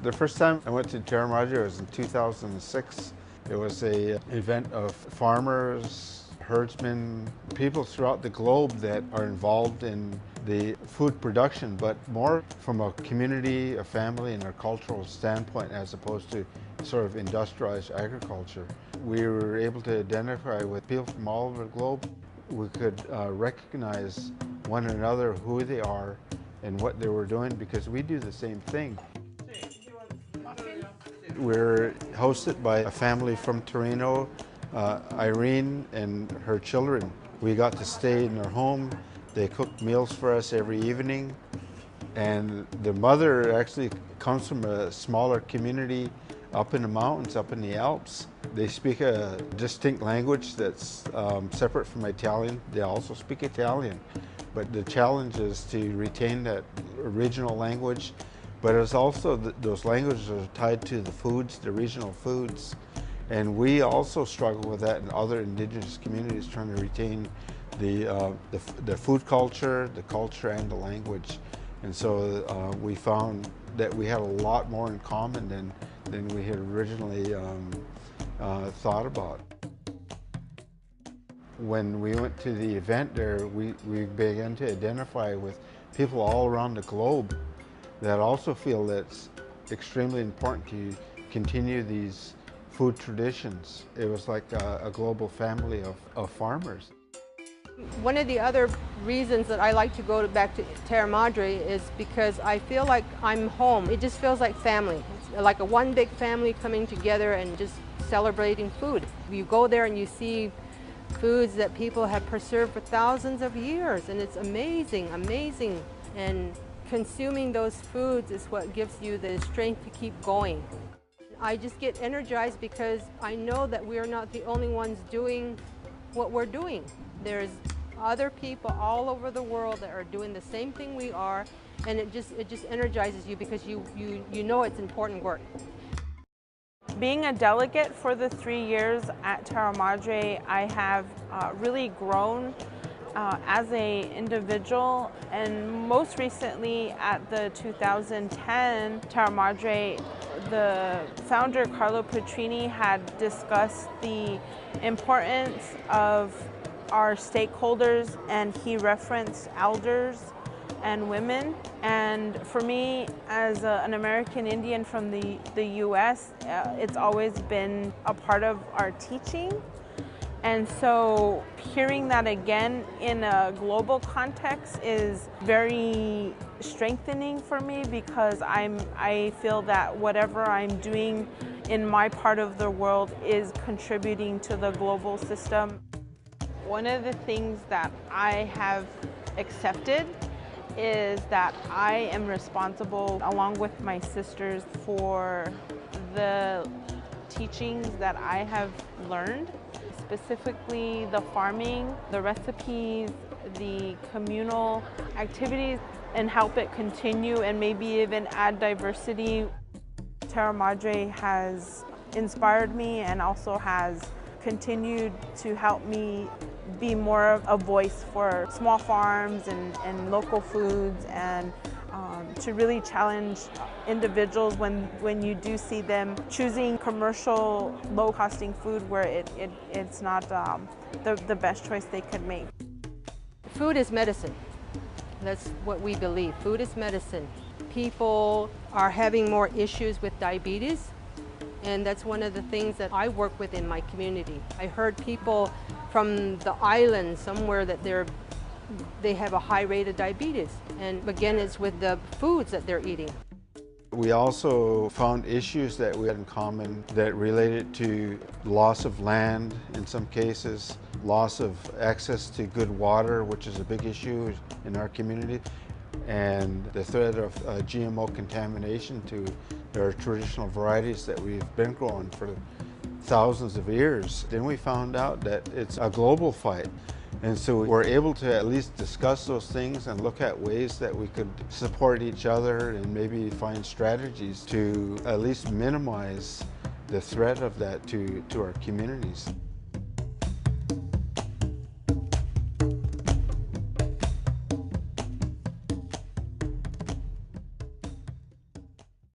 The first time I went to Terra Madre was in 2006. It was an event of farmers, herdsmen, people throughout the globe that are involved in the food production, but more from a community, a family, and a cultural standpoint as opposed to sort of industrialized agriculture. We were able to identify with people from all over the globe. We could recognize one another, who they are, and what they were doing, because we do the same thing. We're hosted by a family from Torino, Irene and her children. We got to stay in their home. They cooked meals for us every evening. And the mother actually comes from a smaller community up in the mountains, up in the Alps. They speak a distinct language that's separate from Italian. They also speak Italian. But the challenge is to retain that original language. But it's also those languages are tied to the foods, the regional foods. And we also struggle with that in other indigenous communities, trying to retain the food culture, the culture, and the language. And so we found that we had a lot more in common than we had originally thought about. When we went to the event there, we began to identify with people all around the globe that also feel that it's extremely important to continue these food traditions. It was like a global family of farmers. One of the other reasons that I like to go back to Terra Madre is because I feel like I'm home. It just feels like family. It's like a one big family coming together and just celebrating food. You go there and you see foods that people have preserved for thousands of years, and it's amazing, amazing. And consuming those foods is what gives you the strength to keep going. I just get energized because I know that we are not the only ones doing what we're doing. There's other people all over the world that are doing the same thing we are, and it just energizes you because you know it's important work. Being a delegate for the 3 years at Terra Madre, I have really grown as an individual, and most recently at the 2010 Terra Madre, the founder Carlo Petrini had discussed the importance of our stakeholders, and he referenced elders and women. And for me, as an American Indian from the US, it's always been a part of our teaching. And so hearing that again in a global context is very strengthening for me, because I feel that whatever I'm doing in my part of the world is contributing to the global system. One of the things that I have accepted is that I am responsible, along with my sisters, for the teachings that I have learned, specifically the farming, the recipes, the communal activities, and help it continue and maybe even add diversity. Terra Madre has inspired me and also has continued to help me be more of a voice for small farms and local foods, and to really challenge individuals when you do see them choosing commercial, low-costing food where it's not the best choice they could make. Food is medicine. That's what we believe. Food is medicine. People are having more issues with diabetes, and that's one of the things that I work with in my community. I heard people from the island somewhere that they have a high rate of diabetes, and again, it's with the foods that they're eating. We also found issues that we had in common that related to loss of land in some cases, loss of access to good water, which is a big issue in our community, and the threat of GMO contamination to our traditional varieties that we've been growing for thousands of years. Then we found out that it's a global fight. And so we're able to at least discuss those things and look at ways that we could support each other and maybe find strategies to at least minimize the threat of that to our communities.